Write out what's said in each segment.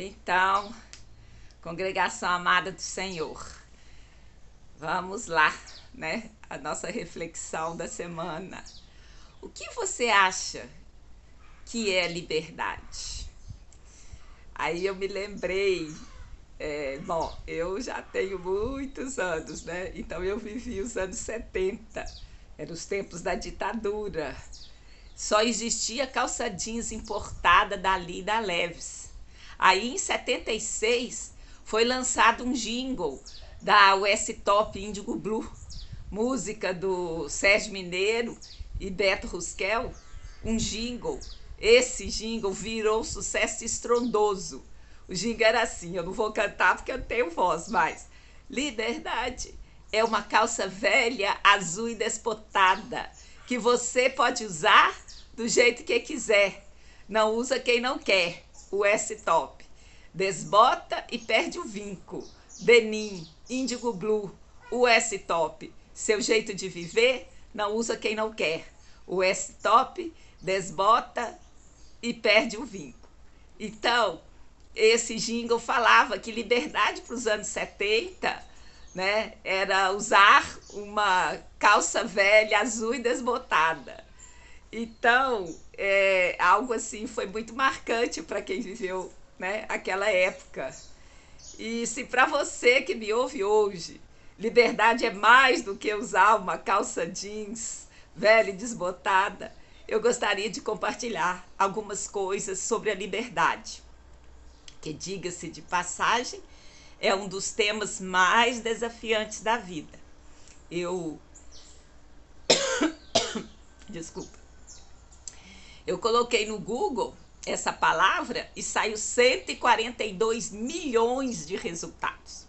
Então, congregação amada do Senhor, vamos lá, né? A nossa reflexão da semana. O que você acha que é liberdade? Aí eu me lembrei, bom, eu já tenho muitos anos, né? Então eu vivi os anos 70, eram os tempos da ditadura. Só existia calça jeans importada dali da Leves. Aí em 76 foi lançado um jingle da US Top Indigo Blue, música do Sérgio Mineiro e Beto Ruskel, um jingle. Esse jingle virou um sucesso estrondoso. O jingle era assim, eu não vou cantar porque eu não tenho voz, mas liberdade é uma calça velha, azul e despotada, que você pode usar do jeito que quiser. Não usa quem não quer. O S-Top. Desbota e perde o vinco. Denim, Indigo Blue, o S-Top. Seu jeito de viver, não usa quem não quer. O S-Top, desbota e perde o vinco. Então, esse jingle falava que liberdade para os anos 70, né, era usar uma calça velha, azul e desbotada. Então, algo assim foi muito marcante para quem viveu, né, aquela época. E se para você que me ouve hoje, liberdade é mais do que usar uma calça jeans velha e desbotada, eu gostaria de compartilhar algumas coisas sobre a liberdade, que, diga-se de passagem, é um dos temas mais desafiantes da vida. Eu. Desculpa. Eu coloquei no Google essa palavra e saiu 142 milhões de resultados.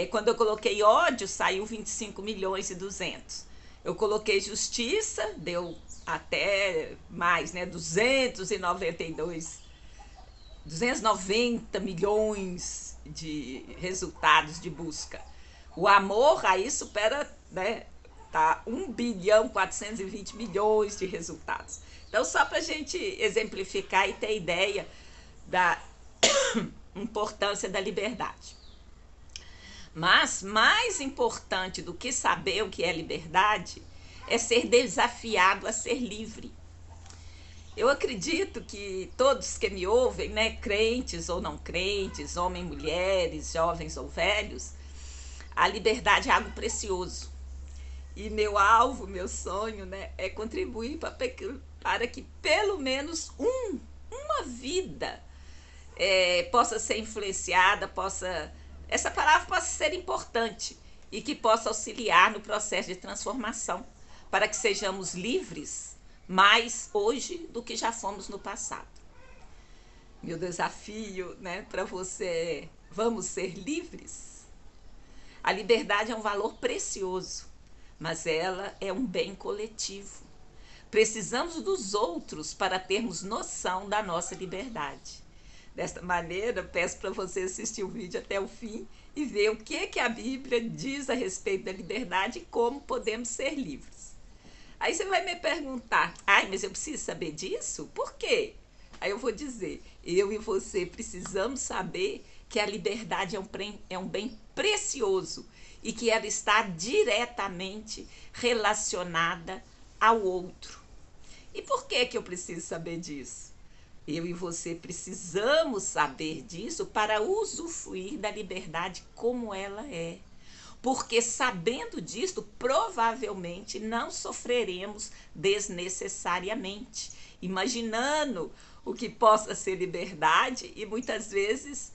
Quando eu coloquei ódio, saiu 25 milhões e 200. Eu coloquei justiça, deu até mais, né? 290 milhões de resultados de busca. O amor aí supera, né? Tá 1 bilhão 420 milhões de resultados. Então, só para a gente exemplificar e ter ideia da importância da liberdade. Mas mais importante do que saber o que é liberdade é ser desafiado a ser livre. Eu acredito que todos que me ouvem, né, crentes ou não crentes, homens, mulheres, jovens ou velhos, a liberdade é algo precioso. E meu alvo, meu sonho, né, é contribuir para que pelo menos uma vida possa ser influenciada, essa palavra possa ser importante e que possa auxiliar no processo de transformação, para que sejamos livres mais hoje do que já fomos no passado. Meu desafio, né, para você é: vamos ser livres? A liberdade é um valor precioso, mas ela é um bem coletivo. Precisamos dos outros para termos noção da nossa liberdade. Desta maneira, peço para você assistir o vídeo até o fim e ver o que a Bíblia diz a respeito da liberdade e como podemos ser livres. Aí você vai me perguntar: mas eu preciso saber disso? Por quê? Aí eu vou dizer: eu e você precisamos saber que a liberdade é um bem precioso e que ela está diretamente relacionada ao outro. E por que eu preciso saber disso? Eu e você precisamos saber disso para usufruir da liberdade como ela é. Porque sabendo disso, provavelmente não sofreremos desnecessariamente, imaginando o que possa ser liberdade e muitas vezes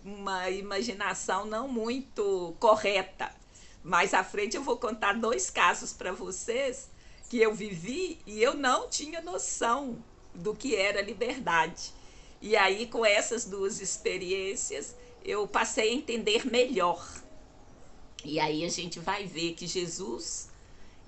uma imaginação não muito correta. Mais à frente eu vou contar 2 casos para vocês que eu vivi e eu não tinha noção do que era liberdade. E aí, com essas 2 experiências, eu passei a entender melhor. E aí a gente vai ver que Jesus,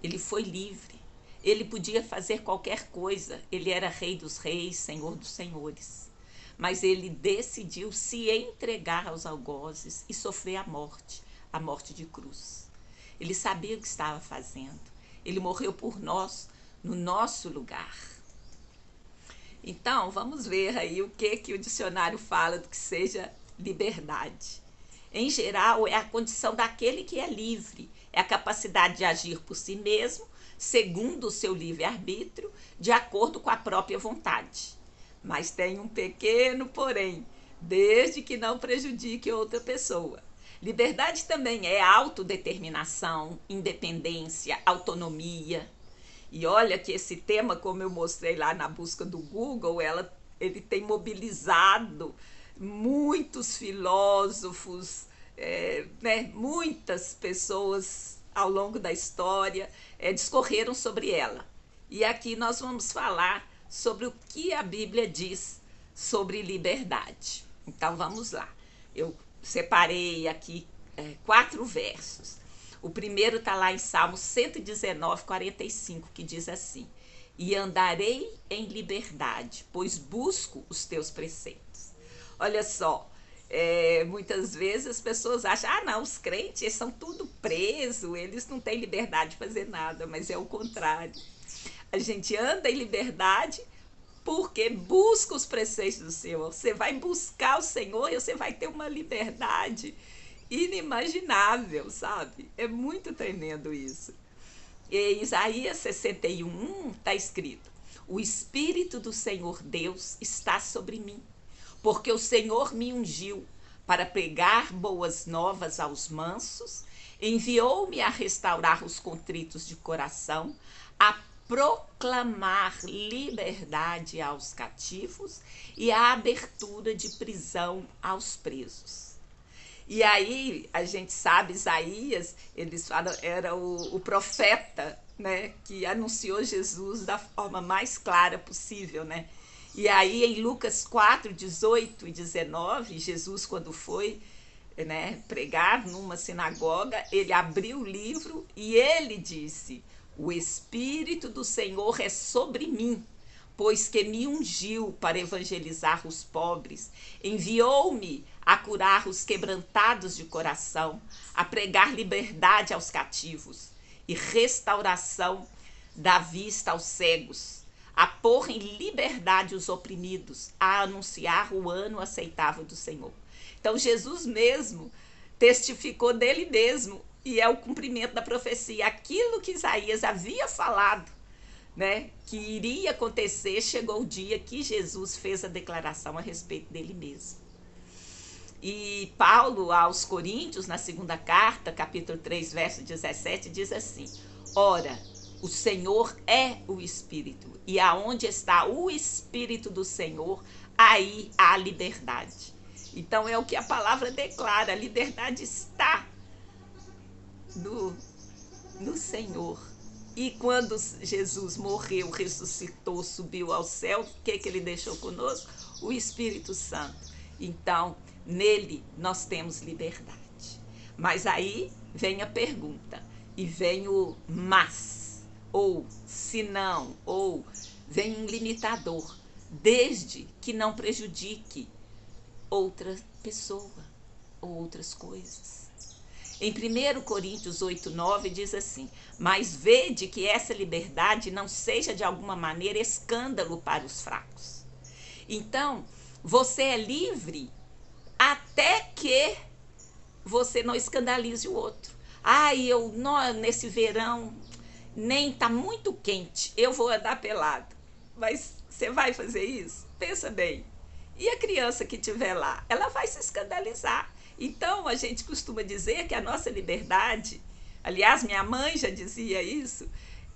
ele foi livre. Ele podia fazer qualquer coisa. Ele era Rei dos Reis, Senhor dos Senhores. Mas ele decidiu se entregar aos algozes e sofrer a morte de cruz. Ele sabia o que estava fazendo. Ele morreu por nós, no nosso lugar. Então, vamos ver aí o que o dicionário fala do que seja liberdade. Em geral, é a condição daquele que é livre, é a capacidade de agir por si mesmo, segundo o seu livre-arbítrio, de acordo com a própria vontade. Mas tem um pequeno porém, desde que não prejudique outra pessoa. Liberdade também é autodeterminação, independência, autonomia. E olha que esse tema, como eu mostrei lá na busca do Google, ele tem mobilizado muitos filósofos, muitas pessoas ao longo da história discorreram sobre ela. E aqui nós vamos falar sobre o que a Bíblia diz sobre liberdade. Então vamos lá. Eu separei aqui 4 versos. O primeiro está lá em Salmo 119, 45, que diz assim: e andarei em liberdade, pois busco os teus preceitos. Olha só, muitas vezes as pessoas acham, não, os crentes são tudo presos, eles não têm liberdade de fazer nada, mas é o contrário. A gente anda em liberdade porque busca os preceitos do Senhor. Você vai buscar o Senhor e você vai ter uma liberdade inimaginável, sabe? É muito tremendo isso. Em Isaías 61 está escrito: o Espírito do Senhor Deus está sobre mim, porque o Senhor me ungiu para pregar boas novas aos mansos, enviou-me a restaurar os contritos de coração, a proclamar liberdade aos cativos e a abertura de prisão aos presos. E aí a gente sabe, Isaías, eles falam, era o profeta, né, que anunciou Jesus da forma mais clara possível, né? E aí em Lucas 4, 18 e 19, Jesus, quando foi pregar numa sinagoga, ele abriu o livro e ele disse: o Espírito do Senhor é sobre mim, pois que me ungiu para evangelizar os pobres, enviou-me a curar os quebrantados de coração, a pregar liberdade aos cativos e restauração da vista aos cegos, a pôr em liberdade os oprimidos, a anunciar o ano aceitável do Senhor. Então Jesus mesmo testificou dele mesmo, e é o cumprimento da profecia. Aquilo que Isaías havia falado, né, que iria acontecer, chegou o dia que Jesus fez a declaração a respeito dele mesmo. E Paulo aos Coríntios, na segunda carta, capítulo 3, verso 17, diz assim: ora, o Senhor é o Espírito, e aonde está o Espírito do Senhor, aí há liberdade. Então é o que a palavra declara: a liberdade está no Senhor. E quando Jesus morreu, ressuscitou, subiu ao céu, o que ele deixou conosco? O Espírito Santo. Então, nele nós temos liberdade. Mas aí vem a pergunta, e vem o mas, ou se não, ou vem um limitador, desde que não prejudique outra pessoa ou outras coisas. Em 1 Coríntios 8, 9 diz assim: mas vede que essa liberdade não seja de alguma maneira escândalo para os fracos. Então, você é livre até que você não escandalize o outro. Eu nesse verão nem tá muito quente, eu vou andar pelado. Mas você vai fazer isso? Pensa bem. E a criança que estiver lá, ela vai se escandalizar. Então, a gente costuma dizer que a nossa liberdade, aliás, minha mãe já dizia isso,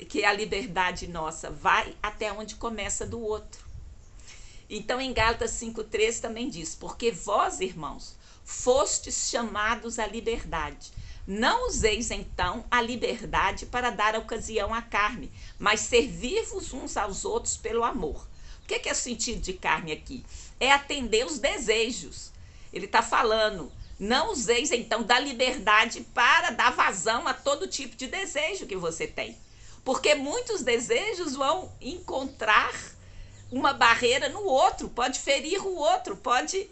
que a liberdade nossa vai até onde começa do outro. Então, em Gálatas 5,3 também diz: porque vós, irmãos, fostes chamados à liberdade. Não useis, então, a liberdade para dar ocasião à carne, mas servir-vos uns aos outros pelo amor. O que é o sentido de carne aqui? É atender os desejos. Ele está falando: não useis, então, da liberdade para dar vazão a todo tipo de desejo que você tem. Porque muitos desejos vão encontrar uma barreira no outro, pode ferir o outro, pode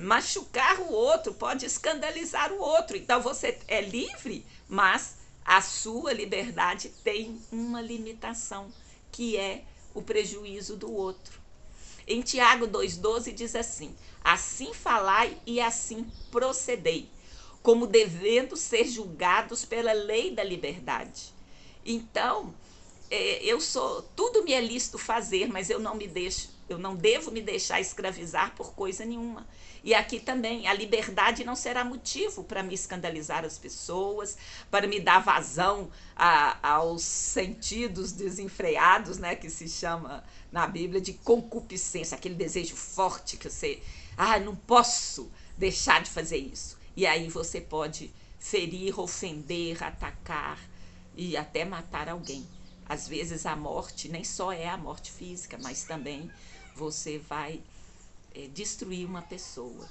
machucar o outro, pode escandalizar o outro. Então, você é livre, mas a sua liberdade tem uma limitação, que é o prejuízo do outro. Em Tiago 2,12 diz assim: assim falai e assim procedei, como devendo ser julgados pela lei da liberdade. Então, tudo me é lícito fazer, mas eu não devo me deixar escravizar por coisa nenhuma. E aqui também, a liberdade não será motivo para me escandalizar as pessoas, para me dar vazão aos sentidos desenfreados, né, que se chama na Bíblia de concupiscência, aquele desejo forte que você, não posso deixar de fazer isso. E aí você pode ferir, ofender, atacar e até matar alguém. Às vezes a morte nem só é a morte física, mas também você vai destruir uma pessoa.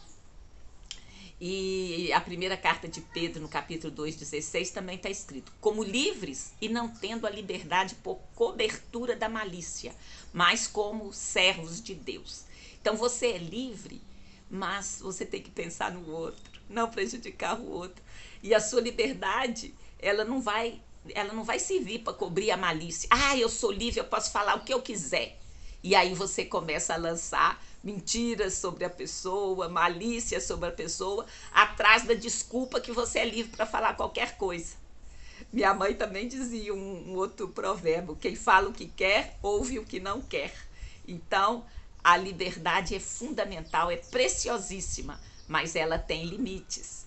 E a primeira carta de Pedro, no capítulo 2,16, também está escrito: como livres e não tendo a liberdade por cobertura da malícia, mas como servos de Deus. Então você é livre, mas você tem que pensar no outro, não prejudicar o outro. E a sua liberdade, ela não vai servir para cobrir a malícia. Eu sou livre, eu posso falar o que eu quiser. E aí você começa a lançar mentiras sobre a pessoa, malícia sobre a pessoa, atrás da desculpa que você é livre para falar qualquer coisa. Minha mãe também dizia um outro provérbio: quem fala o que quer, ouve o que não quer. Então, a liberdade é fundamental, é preciosíssima, mas ela tem limites.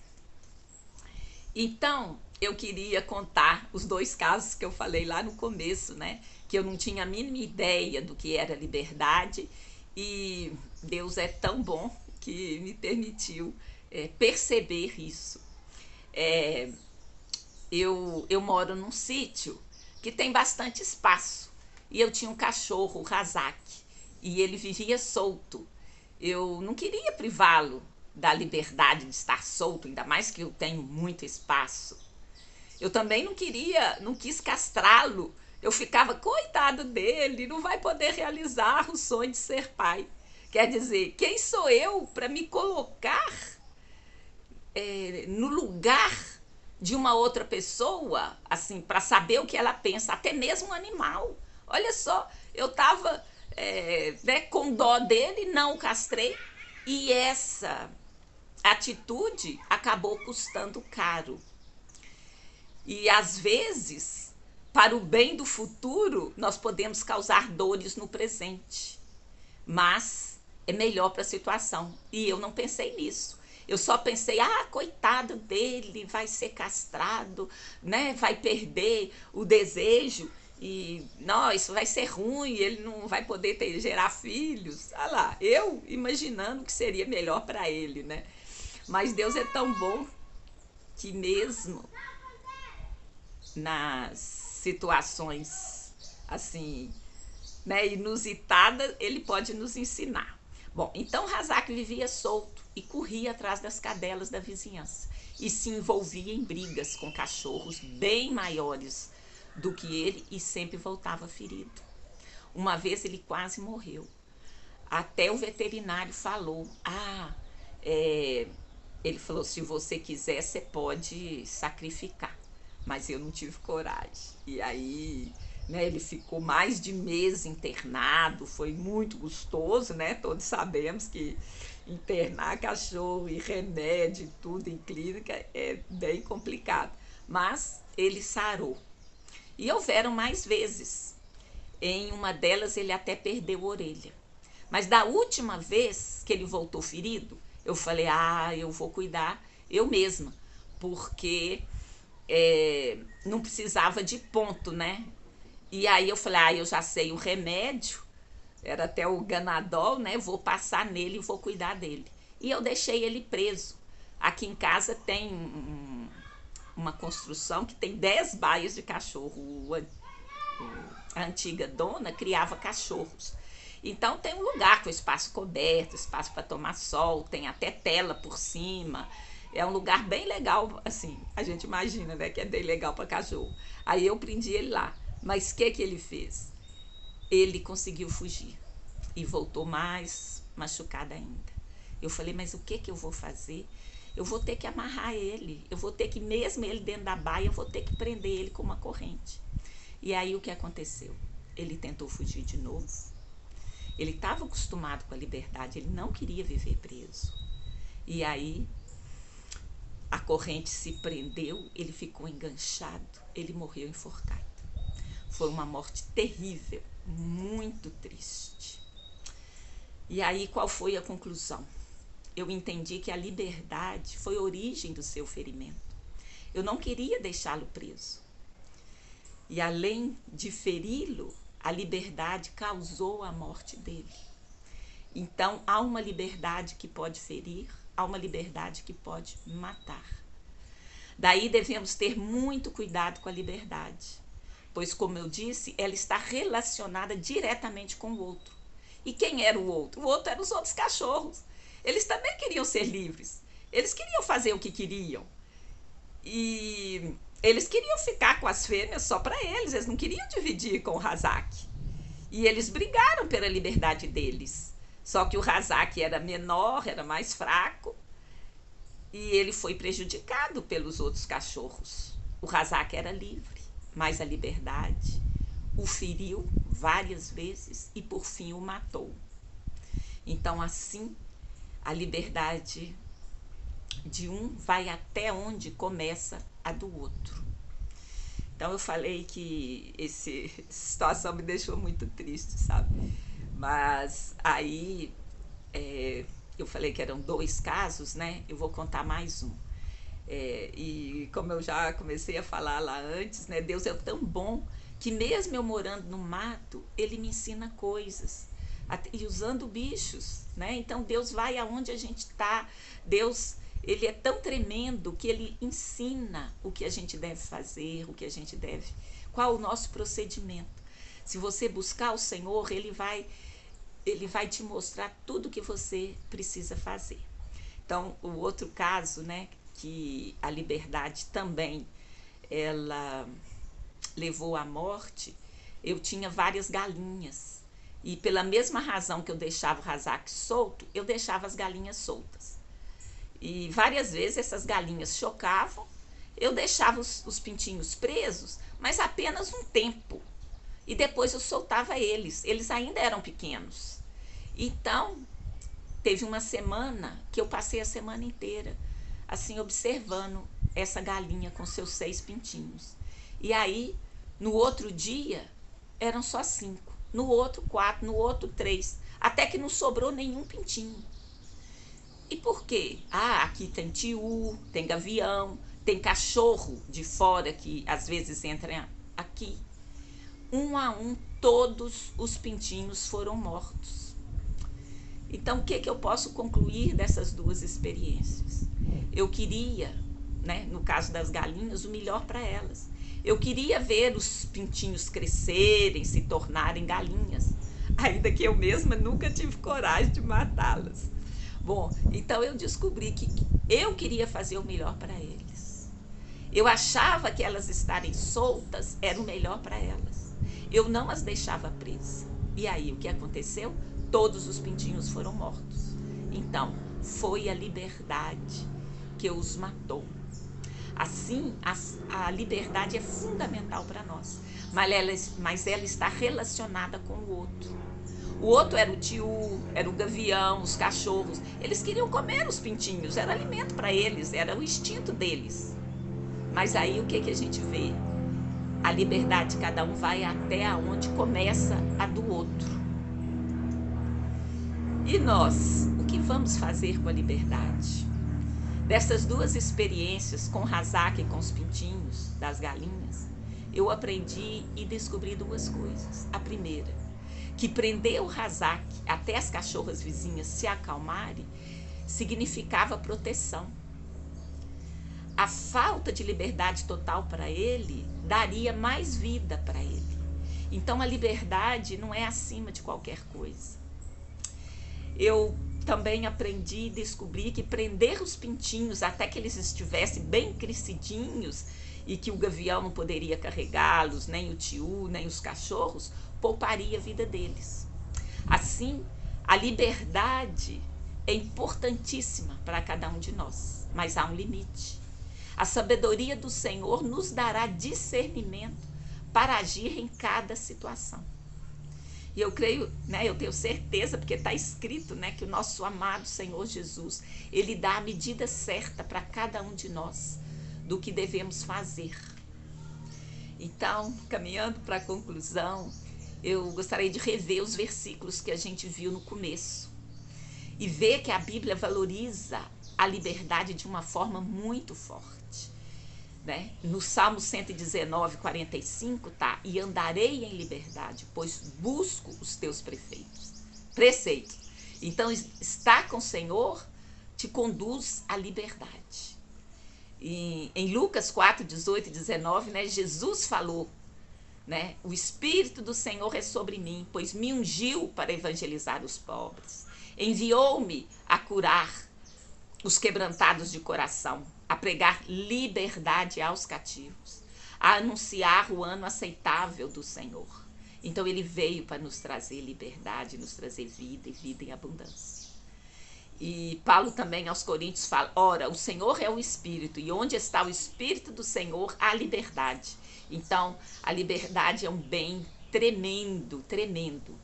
Então, eu queria contar os 2 casos que eu falei lá no começo, né? Que eu não tinha a mínima ideia do que era liberdade, e Deus é tão bom que me permitiu perceber isso. Eu moro num sítio que tem bastante espaço, e eu tinha um cachorro, o Razak, e ele vivia solto. Eu não queria privá-lo da liberdade de estar solto, ainda mais que eu tenho muito espaço. Eu também não quis castrá-lo. Eu ficava, coitado dele, não vai poder realizar o sonho de ser pai. Quer dizer, quem sou eu para me colocar no lugar de uma outra pessoa, assim, para saber o que ela pensa, até mesmo um animal. Olha só, eu estava com dó dele, não o castrei, e essa atitude acabou custando caro. E às vezes, para o bem do futuro, nós podemos causar dores no presente, mas é melhor para a situação. E eu não pensei nisso. Eu só pensei, coitado dele, vai ser castrado, né? Vai perder o desejo e isso vai ser ruim, ele não vai poder gerar filhos. Olha lá, eu imaginando que seria melhor para ele, né? Mas Deus é tão bom que mesmo nas situações assim, né, inusitadas, ele pode nos ensinar. Bom, então Razak vivia solto e corria atrás das cadelas da vizinhança e se envolvia em brigas com cachorros bem maiores do que ele e sempre voltava ferido. Uma vez ele quase morreu. Até o veterinário falou, ele falou, se você quiser, você pode sacrificar. Mas eu não tive coragem. E aí, né, ele ficou mais de mês internado, foi muito gostoso, né? Todos sabemos que internar cachorro e remédio e tudo em clínica é bem complicado. Mas ele sarou. E houveram mais vezes. Em uma delas ele até perdeu a orelha. Mas da última vez que ele voltou ferido, eu falei, eu vou cuidar eu mesma, porque não precisava de ponto, né? E aí eu falei, eu já sei o remédio, era até o Ganadol, né? Vou passar nele e vou cuidar dele. E eu deixei ele preso. Aqui em casa tem uma construção que tem 10 baias de cachorro. A antiga dona criava cachorros. Então tem um lugar com espaço coberto, espaço para tomar sol, tem até tela por cima. É um lugar bem legal, assim, a gente imagina, né, que é bem legal para cachorro. Aí eu prendi ele lá. Mas o que ele fez? Ele conseguiu fugir e voltou mais machucado ainda. Eu falei, mas o que eu vou fazer? Eu vou ter que amarrar ele, eu vou ter que, mesmo ele dentro da baia, eu vou ter que prender ele com uma corrente. E aí o que aconteceu? Ele tentou fugir de novo. Ele estava acostumado com a liberdade, ele não queria viver preso. E aí a corrente se prendeu, ele ficou enganchado, ele morreu enforcado. Foi uma morte terrível, muito triste. E aí qual foi a conclusão? Eu entendi que a liberdade foi a origem do seu ferimento. Eu não queria deixá-lo preso. E além de feri-lo, a liberdade causou a morte dele. Então há uma liberdade que pode ferir, há uma liberdade que pode matar. Daí devemos ter muito cuidado com a liberdade, pois, como eu disse, ela está relacionada diretamente com o outro. E quem era o outro? O outro eram os outros cachorros. Eles também queriam ser livres. Eles queriam fazer o que queriam. E eles queriam ficar com as fêmeas só para eles não queriam dividir com o Razak. E eles brigaram pela liberdade deles. Só que o Razak era menor, era mais fraco, e ele foi prejudicado pelos outros cachorros. O Razak era livre, mas a liberdade o feriu várias vezes e por fim o matou. Então assim, a liberdade de um vai até onde começa a do outro. Então eu falei que essa situação me deixou muito triste, sabe? Mas aí eu falei que eram 2 casos, né? Eu vou contar mais um. E como eu já comecei a falar lá antes, né? Deus é tão bom que mesmo eu morando no mato, ele me ensina coisas. E usando bichos, né? Então Deus vai aonde a gente está. Deus, ele é tão tremendo que ele ensina o que a gente deve fazer, o que a gente deve, qual o nosso procedimento. Se você buscar o Senhor, ele vai te mostrar tudo que você precisa fazer. Então, o outro caso, né, que a liberdade também ela levou à morte, eu tinha várias galinhas. E pela mesma razão que eu deixava o Razak solto, eu deixava as galinhas soltas. E várias vezes essas galinhas chocavam, eu deixava os pintinhos presos, mas apenas um tempo. E depois eu soltava eles ainda eram pequenos. Então, teve uma semana que eu passei a semana inteira, assim, observando essa galinha com seus 6 pintinhos. E aí, no outro dia, eram só 5. No outro, 4. No outro, 3. Até que não sobrou nenhum pintinho. E por quê? Aqui tem tiu, tem gavião, tem cachorro de fora que às vezes entra aqui. Um a um, todos os pintinhos foram mortos. Então, o que eu posso concluir dessas 2 experiências? Eu queria, né, no caso das galinhas, o melhor para elas. Eu queria ver os pintinhos crescerem, se tornarem galinhas, ainda que eu mesma nunca tive coragem de matá-las. Bom, então eu descobri que eu queria fazer o melhor para eles. Eu achava que elas estarem soltas era o melhor para elas. Eu não as deixava presas. E aí, o que aconteceu? Todos os pintinhos foram mortos. Então, foi a liberdade que os matou. Assim, a liberdade é fundamental para nós, mas ela está relacionada com o outro. O outro era o tiu, era o gavião, os cachorros. Eles queriam comer os pintinhos, era alimento para eles, era o instinto deles. Mas aí o que a gente vê? A liberdade de cada um vai até onde começa a do outro. E nós, o que vamos fazer com a liberdade? Dessas 2 experiências com o Razak e com os pintinhos das galinhas, eu aprendi e descobri 2 coisas. A primeira, que prender o Razak até as cachorras vizinhas se acalmarem significava proteção. A falta de liberdade total para ele daria mais vida para ele. Então a liberdade não é acima de qualquer coisa. Eu também aprendi e descobri que prender os pintinhos até que eles estivessem bem crescidinhos e que o gavião não poderia carregá-los, nem o tiu, nem os cachorros, pouparia a vida deles. Assim, a liberdade é importantíssima para cada um de nós, mas há um limite. A sabedoria do Senhor nos dará discernimento para agir em cada situação. E eu creio, né, eu tenho certeza, porque está escrito, né, que o nosso amado Senhor Jesus, ele dá a medida certa para cada um de nós do que devemos fazer. Então, caminhando para a conclusão, eu gostaria de rever os versículos que a gente viu no começo e ver que a Bíblia valoriza a liberdade de uma forma muito forte, né? No Salmo 119, 45, tá? E andarei em liberdade, pois busco os teus preceitos. Então, estar com o Senhor te conduz à liberdade. E em Lucas 4, 18 e 19, né, Jesus falou, né, o Espírito do Senhor é sobre mim, pois me ungiu para evangelizar os pobres. Enviou-me a curar os quebrantados de coração, a pregar liberdade aos cativos, a anunciar o ano aceitável do Senhor. Então ele veio para nos trazer liberdade, nos trazer vida e vida em abundância. E Paulo também aos Coríntios fala, ora, o Senhor é o Espírito, e onde está o Espírito do Senhor, há liberdade. Então, a liberdade é um bem tremendo, tremendo.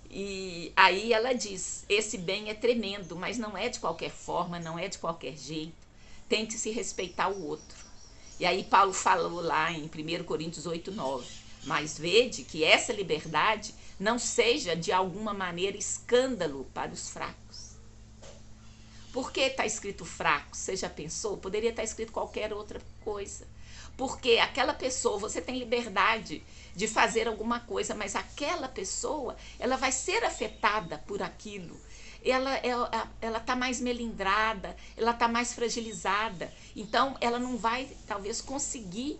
E aí ela diz, esse bem é tremendo, mas não é de qualquer forma, não é de qualquer jeito. Tem que se respeitar o outro. E aí Paulo falou lá em 1 Coríntios 8, 9, mas vede que essa liberdade não seja de alguma maneira escândalo para os fracos. Por que está escrito fraco? Você já pensou? Poderia estar escrito qualquer outra coisa. Porque aquela pessoa, você tem liberdade de fazer alguma coisa, mas aquela pessoa, ela vai ser afetada por aquilo. Ela está mais melindrada, ela está mais fragilizada. Então, ela não vai, talvez, conseguir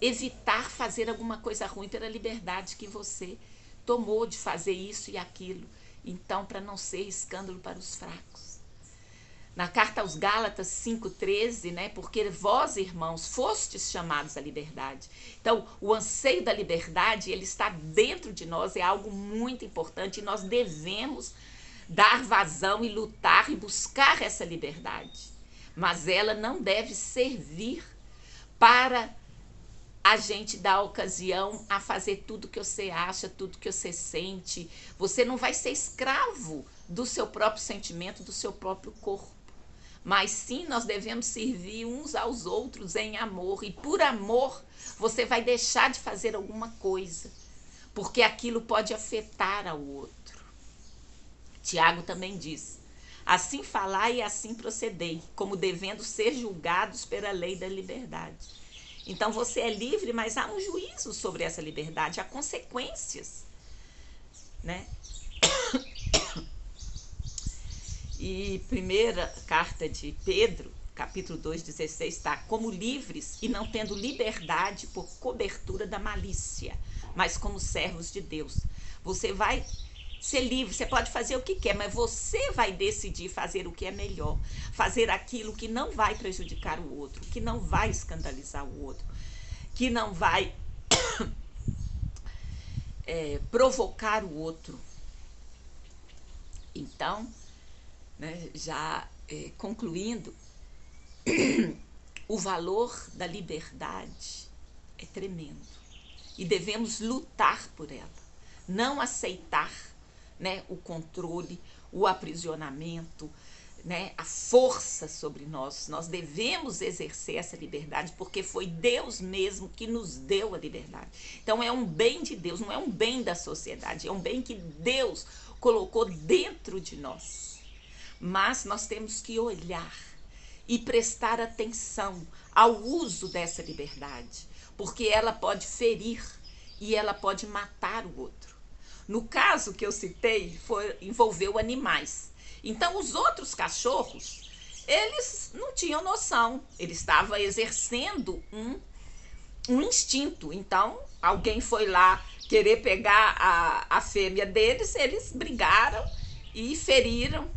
evitar fazer alguma coisa ruim pela liberdade que você tomou de fazer isso e aquilo. Então, para não ser escândalo para os fracos. Na carta aos Gálatas 5,13, né? Porque vós, irmãos, fostes chamados à liberdade. Então, o anseio da liberdade, ele está dentro de nós, é algo muito importante e nós devemos dar vazão e lutar e buscar essa liberdade. Mas ela não deve servir para a gente dar ocasião a fazer tudo que você acha, tudo que você sente. Você não vai ser escravo do seu próprio sentimento, do seu próprio corpo. Mas sim, nós devemos servir uns aos outros em amor. E por amor, você vai deixar de fazer alguma coisa, porque aquilo pode afetar ao outro. Tiago também diz, assim falai e assim procedei, como devendo ser julgados pela lei da liberdade. Então você é livre, mas há um juízo sobre essa liberdade, há consequências, né? E primeira carta de Pedro, capítulo 2, 16, está como livres e não tendo liberdade por cobertura da malícia, mas como servos de Deus. Você vai ser livre, você pode fazer o que quer, mas você vai decidir fazer o que é melhor, fazer aquilo que não vai prejudicar o outro, que não vai escandalizar o outro, que não vai provocar o outro. Então, né, já concluindo, o valor da liberdade é tremendo e devemos lutar por ela, não aceitar, né, o controle, o aprisionamento, né, a força sobre nós. Nós devemos exercer essa liberdade porque foi Deus mesmo que nos deu a liberdade. Então é um bem de Deus, não é um bem da sociedade, é um bem que Deus colocou dentro de nós. Mas nós temos que olhar e prestar atenção ao uso dessa liberdade, porque ela pode ferir e ela pode matar o outro. No caso que eu citei, envolveu animais. Então, os outros cachorros, eles não tinham noção, eles estavam exercendo um instinto. Então, alguém foi lá querer pegar a fêmea deles, eles brigaram e feriram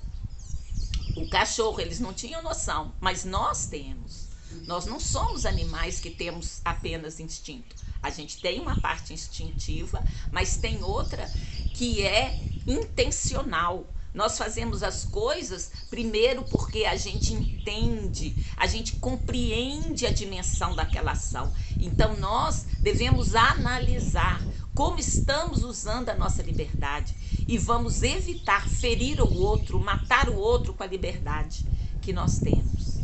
o cachorro. Eles não tinham noção, mas nós temos. Nós não somos animais que temos apenas instinto. A gente tem uma parte instintiva, mas tem outra que é intencional. Nós fazemos as coisas primeiro porque a gente entende, a gente compreende a dimensão daquela ação. Então nós devemos analisar como estamos usando a nossa liberdade e vamos evitar ferir o outro, matar o outro com a liberdade que nós temos.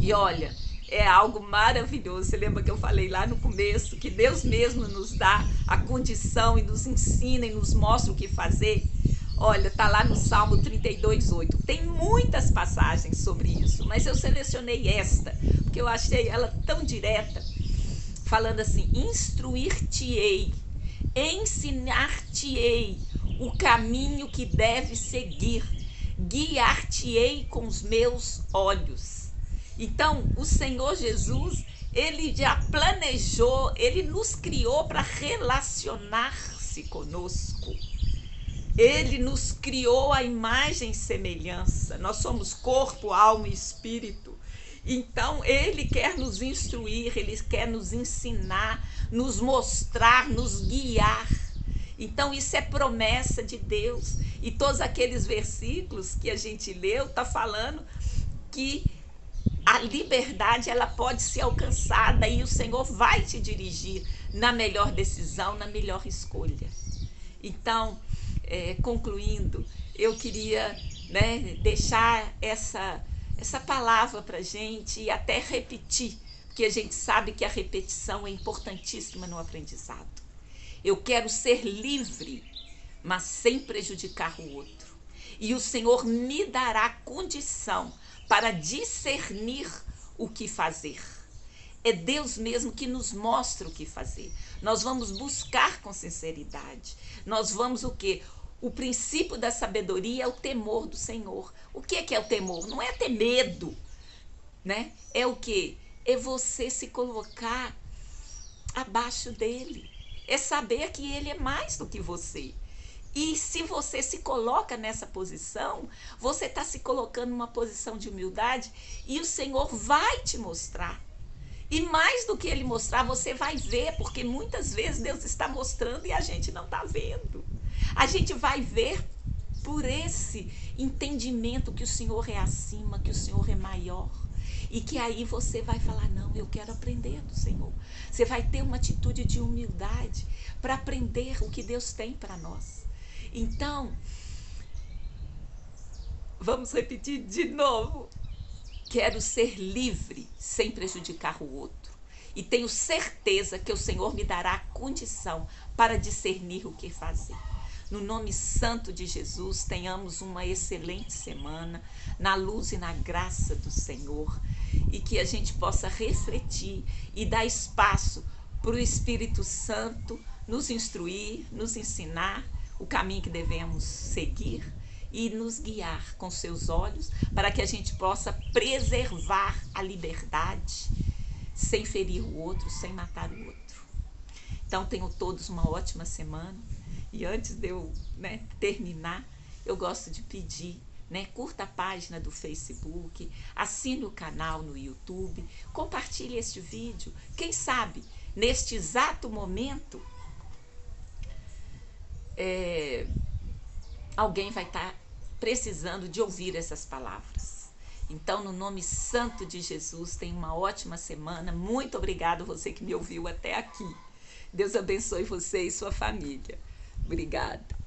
E olha, é algo maravilhoso. Você lembra que eu falei lá no começo que Deus mesmo nos dá a condição e nos ensina e nos mostra o que fazer? Olha, está lá no Salmo 32:8. Tem muitas passagens sobre isso, mas eu selecionei esta, porque eu achei ela tão direta, falando assim: instruir-te-ei, ensinar-te-ei o caminho que deve seguir, guiar-te-ei com os meus olhos. Então, o Senhor Jesus, ele já planejou, ele nos criou para relacionar-se conosco. Ele nos criou à imagem e semelhança. Nós somos corpo, alma e espírito. Então, ele quer nos instruir, ele quer nos ensinar, nos mostrar, nos guiar. Então, isso é promessa de Deus. E todos aqueles versículos que a gente leu, está falando que a liberdade, ela pode ser alcançada e o Senhor vai te dirigir na melhor decisão, na melhor escolha. Então, concluindo, eu queria, deixar essa palavra para a gente e até repetir, porque a gente sabe que a repetição é importantíssima no aprendizado. Eu quero ser livre, mas sem prejudicar o outro. E o Senhor me dará condição para discernir o que fazer. É Deus mesmo que nos mostra o que fazer. Nós vamos buscar com sinceridade. Nós vamos o quê? O princípio da sabedoria é o temor do Senhor. O que é o temor? Não é ter medo, né? É o quê? É você se colocar abaixo dele. É saber que ele é mais do que você. E se você se coloca nessa posição, você está se colocando numa posição de humildade e o Senhor vai te mostrar. E mais do que ele mostrar, você vai ver, porque muitas vezes Deus está mostrando e a gente não está vendo. A gente vai ver por esse entendimento que o Senhor é acima, que o Senhor é maior. E que aí você vai falar, não, eu quero aprender do Senhor. Você vai ter uma atitude de humildade para aprender o que Deus tem para nós. Então, vamos repetir de novo. Quero ser livre sem prejudicar o outro. E tenho certeza que o Senhor me dará a condição para discernir o que fazer. No nome santo de Jesus, tenhamos uma excelente semana, na luz e na graça do Senhor, e que a gente possa refletir e dar espaço para o Espírito Santo nos instruir, nos ensinar o caminho que devemos seguir e nos guiar com seus olhos para que a gente possa preservar a liberdade sem ferir o outro, sem matar o outro. Então, tenham todos uma ótima semana. E antes de eu terminar, eu gosto de pedir, curta a página do Facebook, assine o canal no YouTube, compartilhe este vídeo. Quem sabe, neste exato momento, alguém vai estar precisando de ouvir essas palavras. Então, no nome santo de Jesus, tenha uma ótima semana. Muito obrigado você que me ouviu até aqui. Deus abençoe você e sua família. Obrigada.